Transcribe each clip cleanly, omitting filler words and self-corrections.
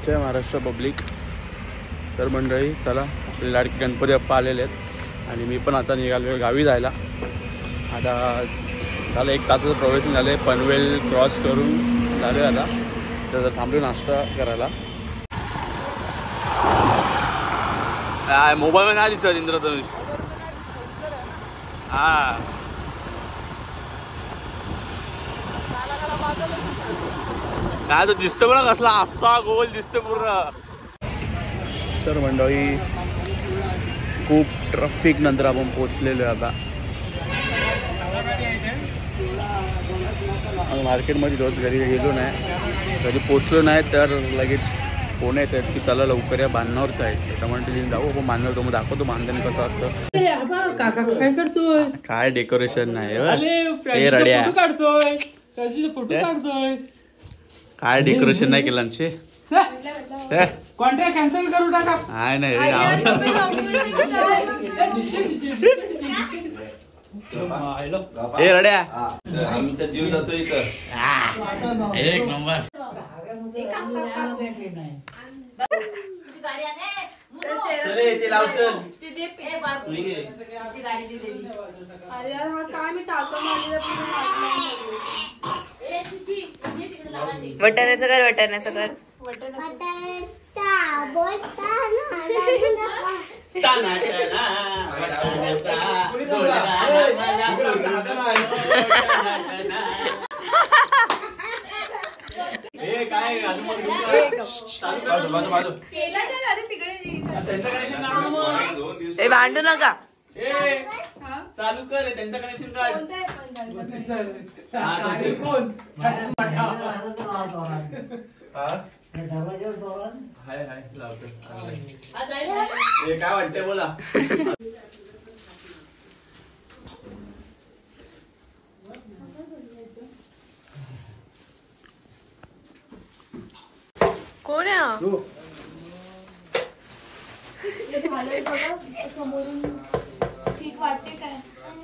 जय Maharashtra public. तर मंडळी चला, आपले लाडके गणपती बाप्पा आलेले आहेत आणि मी पण आता निघालो गावी जायला. आता झालं 1 तासाचं प्रवेश झाले. पनवेल क्रॉस करून झाले आता. तर थांबलो नाश्ता करायला. काय मोबाईलमध्ये नाही दिसत इंद्रधनुष. हां काय तो दिसतो बघा कसला असा गोल दिसतो पूर्ण. तर मंडळी खूप ट्रॅफिक नंतर आपण पोचलेलो आहे. आता मार्केटमध्ये रोज घरी गेलो नाही, कधी पोचलो नाही तर लगेच फोन येत आहेत की चला लवकर या, बांधण्यावरच आहे. त्यामुळे जाऊ आपण बांधण्यावर. मग दाखवतो बांधण कसं असतं. काका काय करतोय? काय डेकोरेशन नाही रड्या काढतोय, फोटो काढतोय. काय डेकोरेशन नाही केलं. कॉन्ट्रॅक्ट कॅन्सल करू टाका. नाही ए रड्या, आम्ही तर जीव जातो इथं. एक नंबर. ते लाव चल. वटाण्याचं कर, वटाण्याचं कर. भांडू नका. चालू कर त्यांचं कनेक्शन काढ. काय वाटतंय बोला. कोण आहे? समोरून ठीक वाटते काय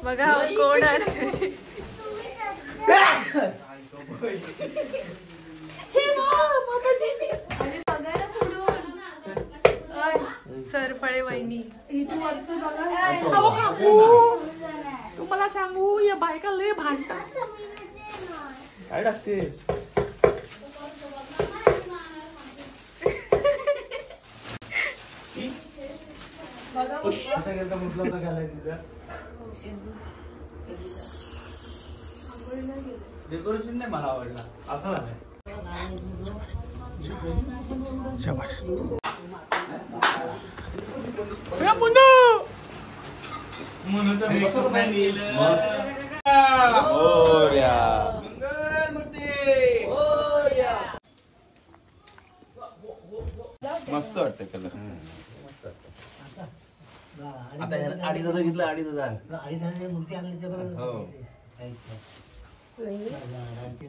बघा कोण आहे. सरफळे वहिनी. तुम्हाला सांगू या बायका लय भांडतात. काय टाकते. डेकोरेशन नाही मला आवडला. असं झालंय. शाबाश. मस्त वाटतं कलर. आता 2,500 घेतलं. 2,500 मूर्ती आणली ते बघा. हो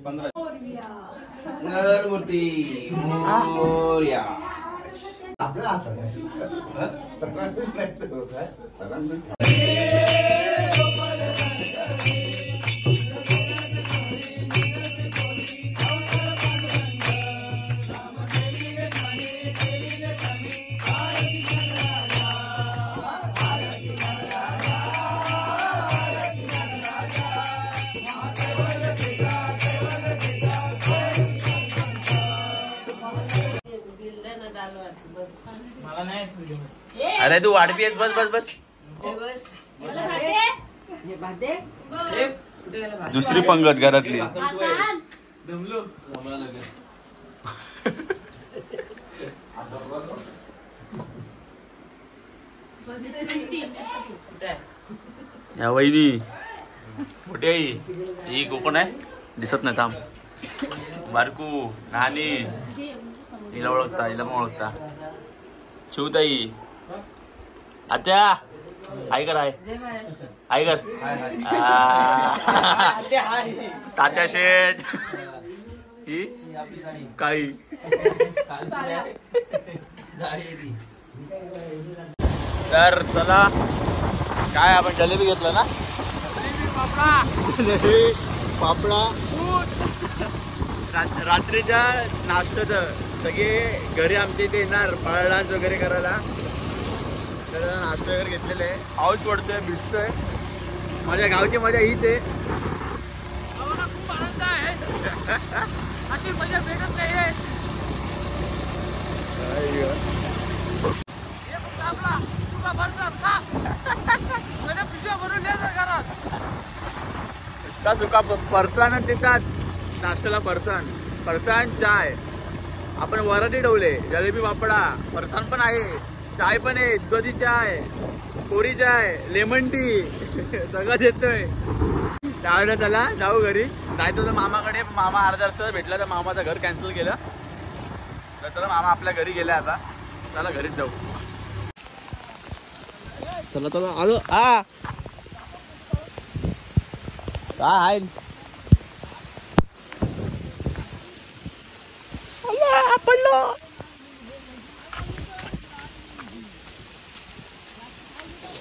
15 मूर्ती मोरया. आपला अरे तू वाढपी आहेस. बस बस बस. दुसरी पंगत घरातली. या वहिनी मोठी आई ही कोकण आहे. दिसत नाही. थांब. बारकू नानी हिला ओळखता, हिला पण ओळखता. शिवताई आत्या आई कर. आई कर. तात्या शेठ ही काळी. तर चला काय आपण जलेबी घेतलं ना. पापडा रात्रीच्या नाश्त्याचं सगळे घरी आमच्या इथे येणार पाळा डान्स वगैरे करायला. तर नाश्ता वगैरे घेतलेलं आहे. पाऊस पडतोय, भिजतोय. माझ्या गावची मजा हीच आहे. खूप आनंद आहे. अशी मजा भेटत नाही. इसका सुका फरसाण देतात नाश्त्याला. फरसाण चाय. आपण वराठी ठेवले, जलेबी पापडा, फरसाण पण आहे, चाय पण आहे, दुधाची चाय, कोरी चाय, लेमन टी सगळं देतोय. त्यावेळेला चला जाऊ घरी. जायचं तर मामाकडे. मामा अर्धा तास भेटला तर मामाचं घर कॅन्सल केलं. तर चला मामा आपल्या घरी गेला आता. चला घरीच जाऊ. चला चला आलो. हा काय पडलो.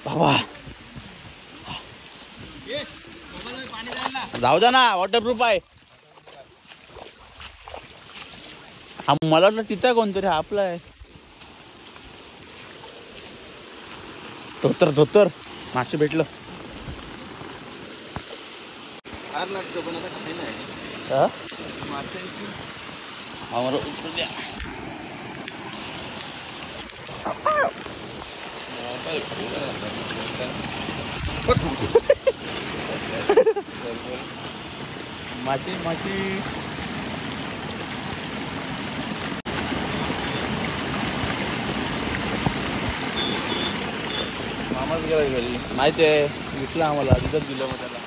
बाबा जाऊ द्या ना, वॉटरप्रूफ आहे. हा मला वाटलं तिथं कोणतरी आपला आहे. धोतर मासे भेटलं. लागतो पण आता काही नाही. आम्हाला उतरू द्या. माती मामाच गेला घरी. माहिती आहे, विकला आम्हाला. तिथंच दिलं मग त्याला.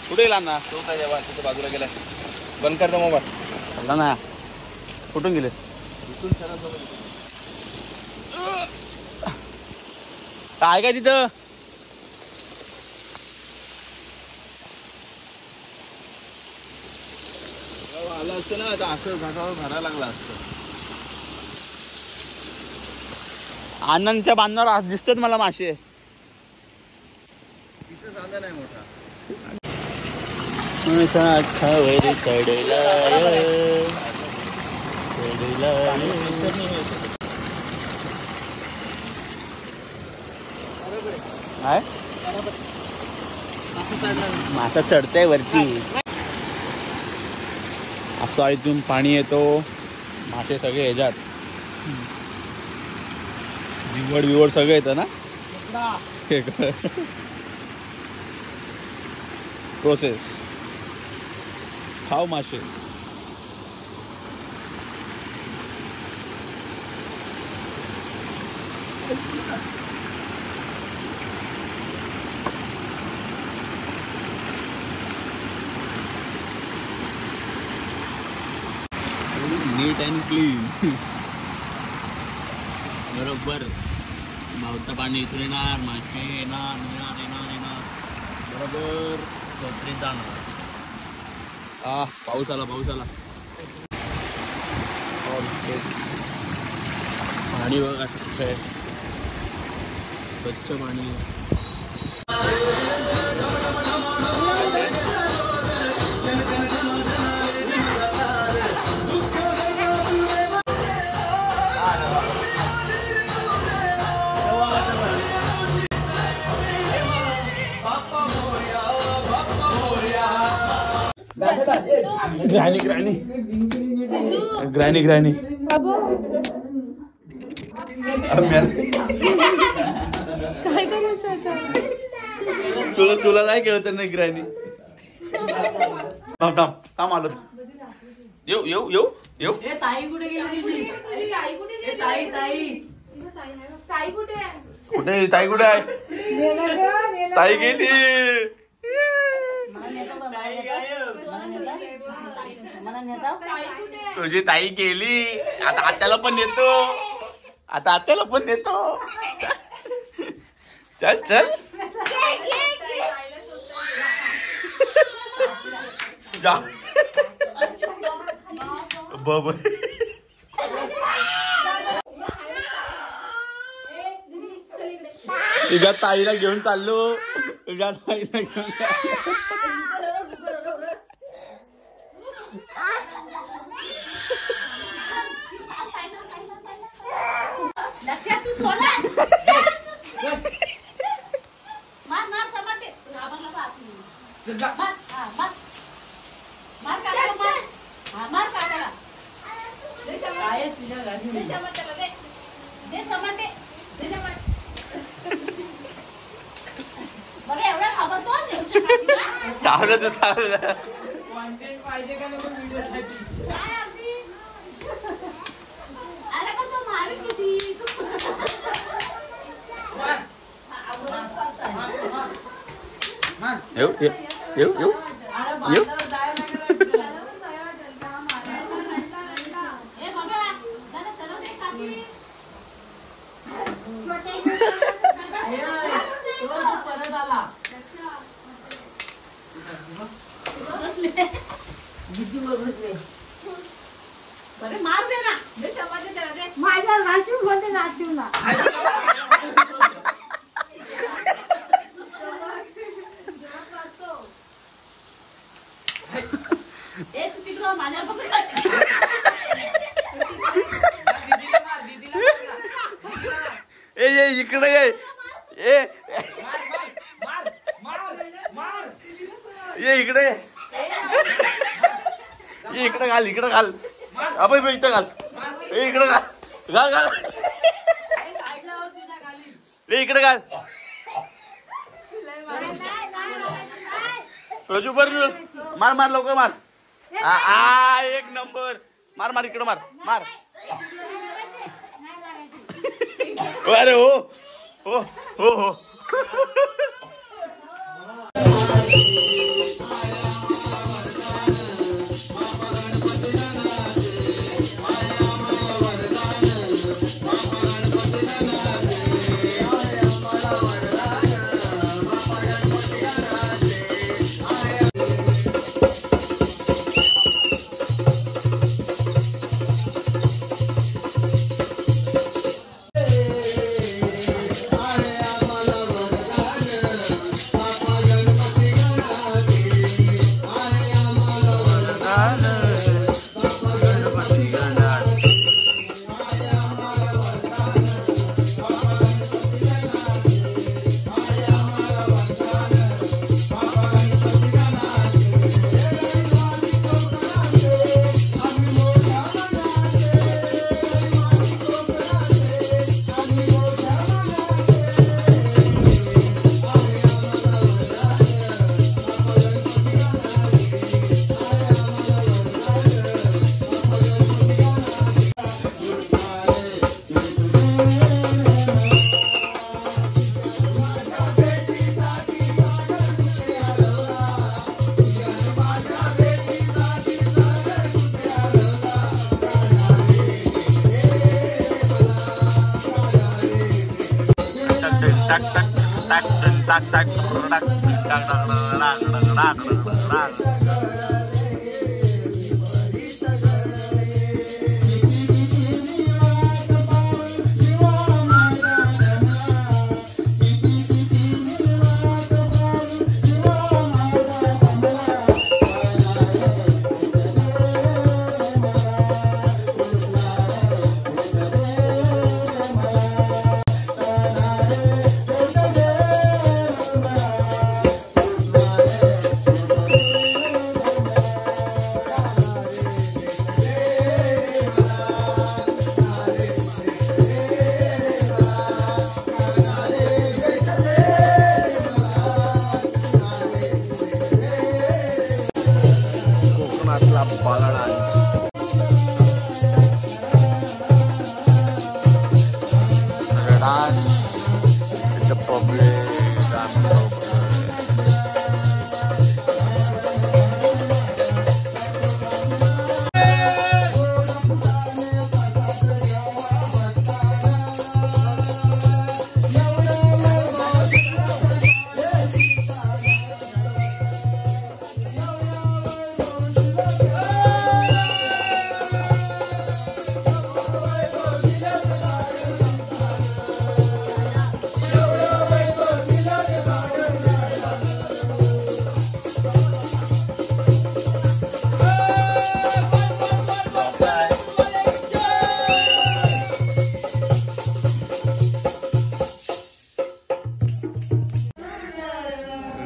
कुठे गेला ना तो? काय जेव्हा तिथं बाजूला गेलाय. बंद करता मोबाईल ना. कुठून गेले? काय काय तिथं? आलं असतं ना आता असं झाडावर भरायला लागला असतं. आनंदच्या बांधावर आज दिसतात मला मासे. तिथं सांगा नाही मोठा. मासा चढतंय वरती. असा इथून पाणी येतो. मासे सगळे ह्याच्यात विवड सगळं येतं ना. प्रोसेस खाव मासे. नीट अँड क्लीन. बरोबर मावतं पाणी इथून येणार. मासे येणार बरोबर कोपरीत जाणार. पाऊस आला. पाणी बघा स्वच्छ पाणी. ग्रॅनी काय करायचं आता? तुला नाही कळत नाही ग्रॅनी. थांब आलो. येऊ. ताई कुठे गेली? ताई कुठे आहे? ताई कुठे आहे? ताई गेली. तुझी ताई गेली. आता आत्याला पण नेतो. चल जा. तुझ्या ताईला घेऊन चाललो. चमाट्याला दे. दे चमाटे. दे चमाटे. बरं एवढा खबरतो नेऊच्या काठीला. चावलं तू चावलं. काय आम्ही? अरे पण तो मारी किती? येऊ येऊ येऊ येऊ. ए बघा जरा चलो दे काठी. बरे मार दे ना. दे चपाती त्याला दे. माझ्या नाचून बोलते नाचून ना. ए तू तिकडं माझ्यापासून काढ. ए इकडे ये. ये इकडे ये. इकडे घाल इकडे घाल. आपण इकडे घाल. इकडे घाल घाल घाल. इकडे घाल. रोजू बर मार मार लवकर मार. एक नंबर. मार मार इकडे मार मार. अरे हो हो हो हो.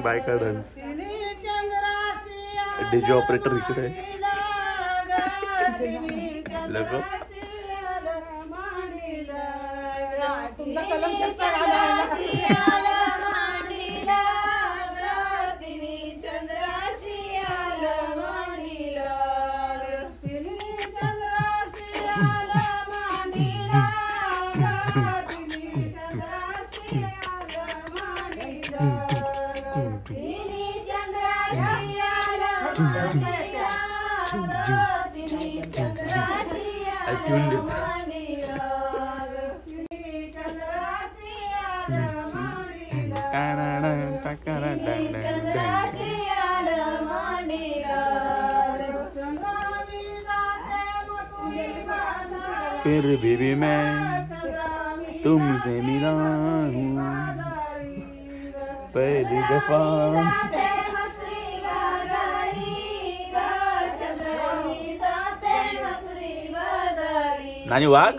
बायका डान्स. डीजे ऑपरेटर इकडे आहे. लोक तुमचा कलम छटचा गाणं फिर भी मैं तुमसे मिला हूँ पहली दफा। नानी वाघ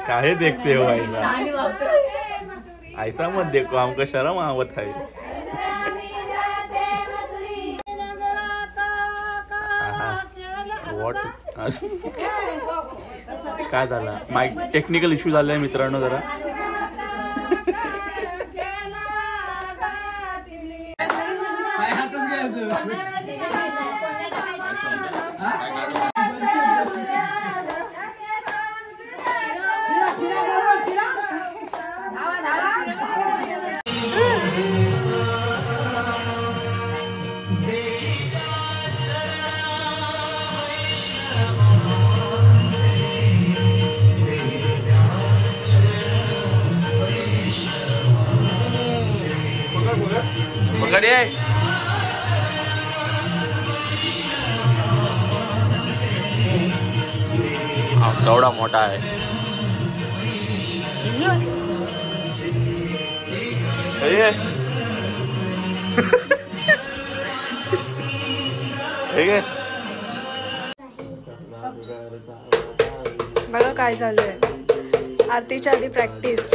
काहे देखते हो ऐसा? ऐसा मत देखो, हमको शर्म आवत है। काय झाला? माईक टेक्निकल इश्यू झालाय मित्रांनो जरा. पकड ये. केवढा मोठा आहे. बघा काय चालू आहे. आरतीच्या आधी प्रॅक्टिस.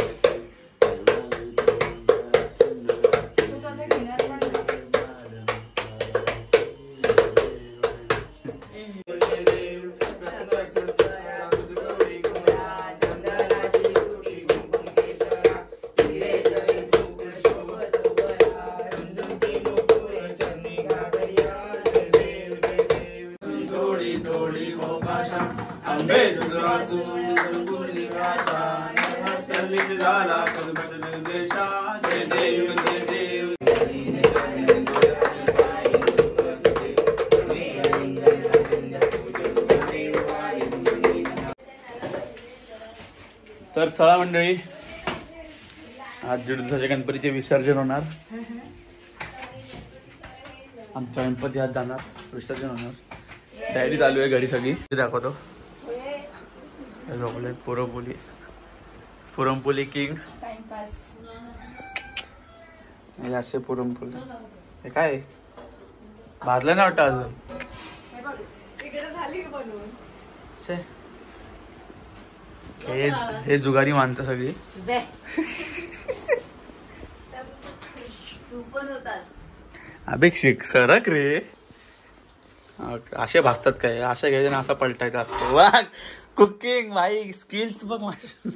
तर चला मंडळी, आज 1.5 दिवसाच्या गणपतीचे विसर्जन होणार. आमचा गणपती आज जाणार, विसर्जन होणार. तयारी चालू आहे घरी सगळी. दाखवतो झोपले. पुरणपोळी किंग. हे असे पुरणपोळी. हे काय भाजलं नाही वाटतं अजून. हे जुगारी माणसं सगळी. अभिषेक सरक रे. असे भाजतात काय? अशा घ्यायचे ना, असा पलटायचा असतो. वा कुकिंग भाई स्किल्स बघ माझ्या.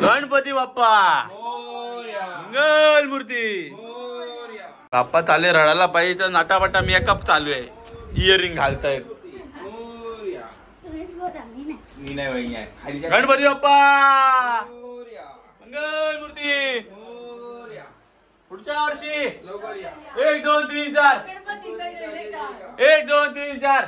गणपती बाप्पा मंगल मूर्ती. बाप्पा चाले रडायला पाहिजे तर नाटापाटा मेकअप चालू आहे. इयरिंग घालतायत. गणपती बाप्पा मंगल मूर्ती. पुढच्या वर्षी 1 2 3 4 1 2 3 4.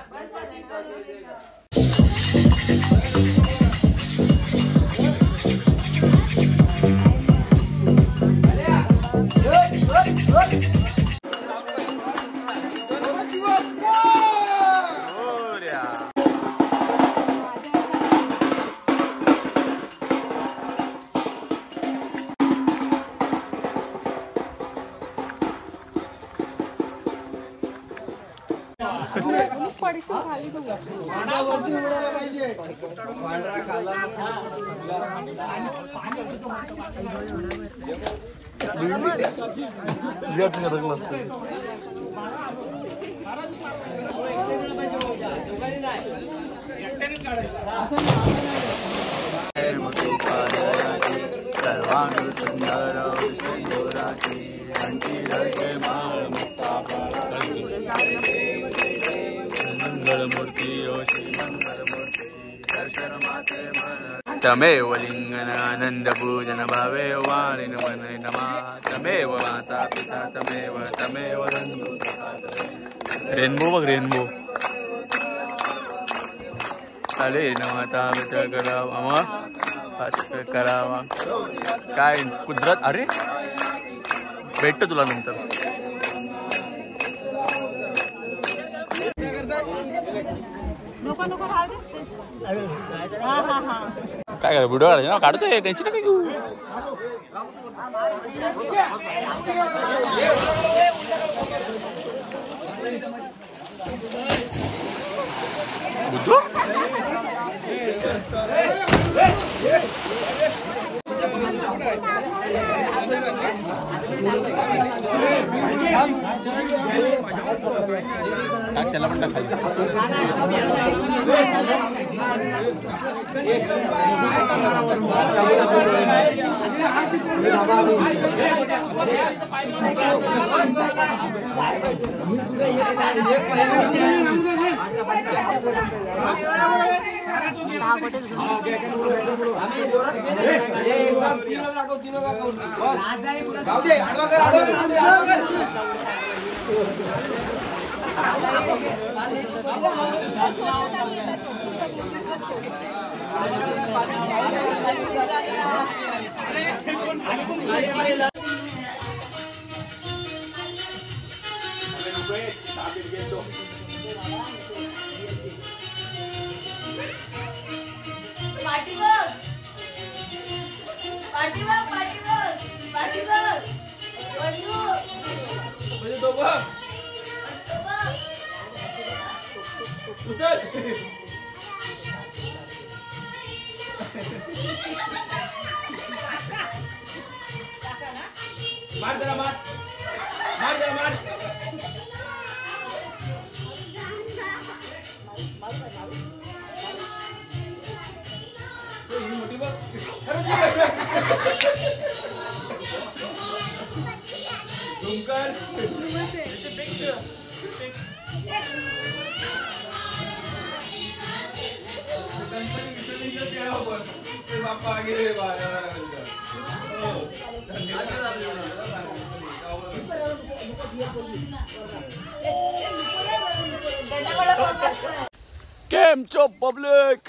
तमेव लिंगनानंद पूजन भावे वाणिन वने नमा. तमेव माता पिता तमेव तमेव रेनबो बघ रेनबो. चाले माता पिता करावा मग करावा काय कुदरत. अरे भेटतो तुला नंतर. काय करा व्हिडिओ काढायचे ना. काढतोय टेन्शन काय घेऊ. बुद्धू त्याला पण टाकायचं. मार जरा मार मार जरा मार. ही मोठी बघ. झुमकर गणपती विसर्जन क्या होगा ते बाप्पा आगे रे बारा. केम चो पब्लिक.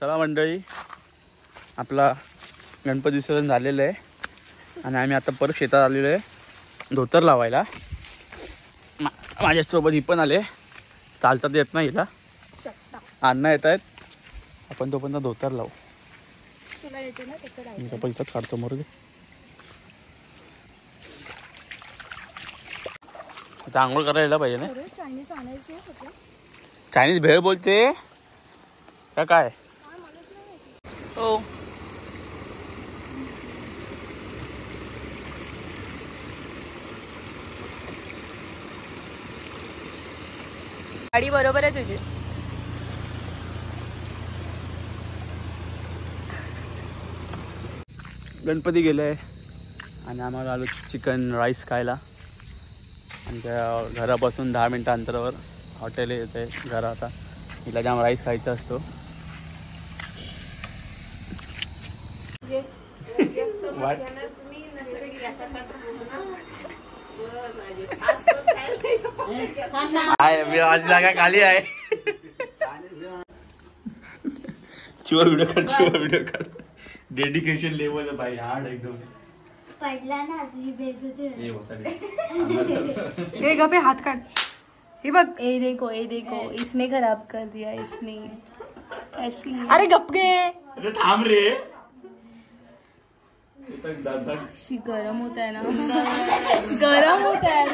चला मंडळी आपला गणपती विसर्जन झालेलं आहे आणि आम्ही आता परत शेतात आलेलो आहे धोतर लावायला. माझ्यासोबत ही पण आले. चालतात येत नाही हिला. अण्णा येत आहेत. आपण तोपर्यंत धोतर लावू. मी तर पैसाच काढतो मोर. आता आंघोळ करायला पाहिजे ना. चायनीज भेळ बोलते का काय. हो गाडी बरोबर आहे तुझी. गणपती गेले आणि आम्हाला आलो चिकन राईस खायला. आणि त्या घरापासून 10 मिनटं अंतरावर हॉटेल येते घरा. आता तिला जाम राईस खायचा असतो. मी माझी जागा खाली आहे. व्हिडिओ काढ डेडिकेशन लेवल आहे भाई. हार्ड एकदम पडला ना असली बेइज्जती. हे गपे हाथ काट. हे बघ ए देखो इसने खराब कर दिया इसने ऐसी. अरे गप गे. अरे थांब रे. गरम होता है ना. गरम होता है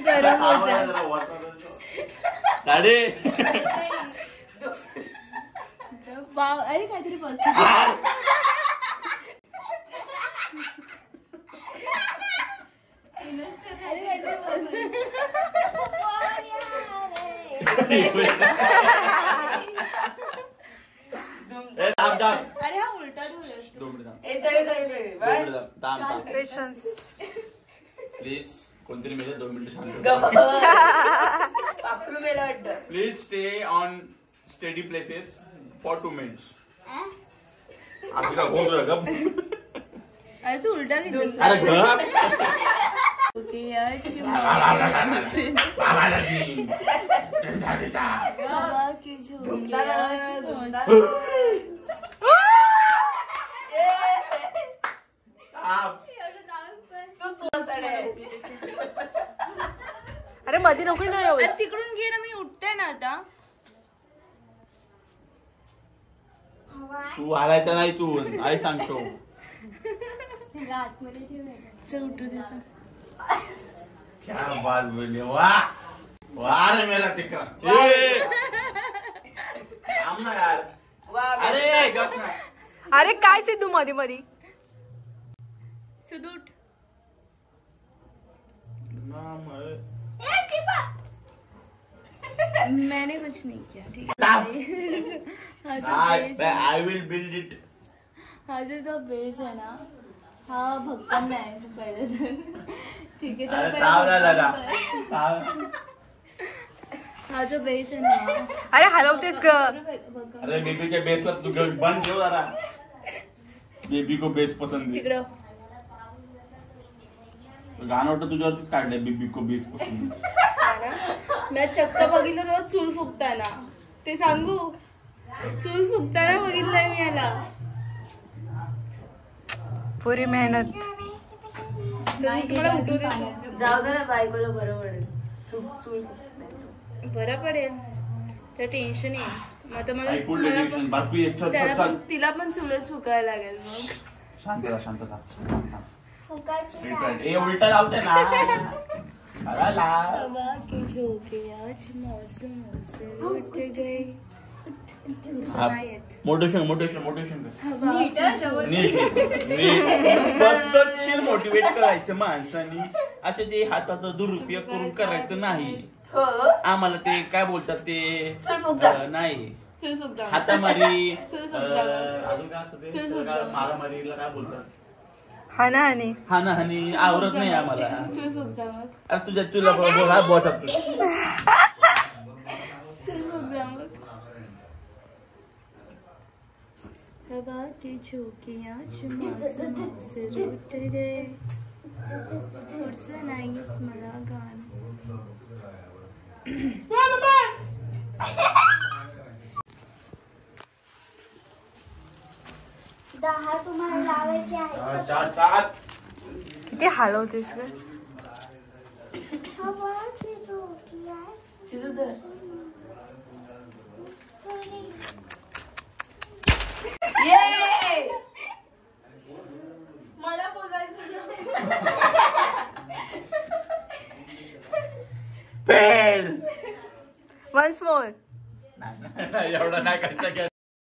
गरम होता है. अरे काहीतरी बस. अरे हा उलटा प्लीज कोणतरी मेले 2 मिनिटं शांत. Please stay on steady places for 2 minutes. अरे तू उलटा घेतोस. अरे मध्ये नको ना. तिकडून घे ना. मी उठते ना आता. तू हालायचा नाही. तू आई सांगतो. चल उठू दे. क्या बात बोले. वाह वाह रे मेरा टिकरा. यार. अरे गप ना. अरे काय सिद्धू मध्ये मध्ये. सुदूट. मैंने कुछ नहीं किया. ठीक है. I will build it. हा जो तो बेस है ना हा भक्कम नाही पहिले. ठीक आहे. हा जो बेस आहे ना. अरे हलवतेस ग. अरे बेबीच्या बेसला तू बंद ठेव जरा. बेबी को बेस पसंद आहे. तिकडं गाणं वाटतं तुझ्यावरतीच काढलंय. बेबी को बेस पसंद. मी चक्क बघितलं तेव्हा चूल फुकताना. ते सांगू. चूल फुकताना बघितलंय मी याला. पुरी मेहनत. जाऊ दे ना. बायकोला बरं पडेल. बरं पडेल. तर टेन्शन येईल. मग आता मला तिला पण चुलच फुकायला लागेल. मग शांतता. उलटा लावते ना. मोटिवेशन पद्धतशीर मोटिवेट करायचं माणसानी. असं ते हाताचा दुरुपयोग करून करायचं नाही. आम्हाला ते काय बोलतात ते नाही. हातामारी अजून काय असतं ते मारामारीला काय बोलतात. हानाहानी आवडत नाही आम्हाला. अरे तुझ्या तुला बोलतात तू. हवा की झोंकियां आसमां से रूठ गए. नाही मला गाणं. दहा तुम्हाला लावायचे आहे. किती हलवतेस ग. मला बोलायचं. Once more. एवढं नाही करता.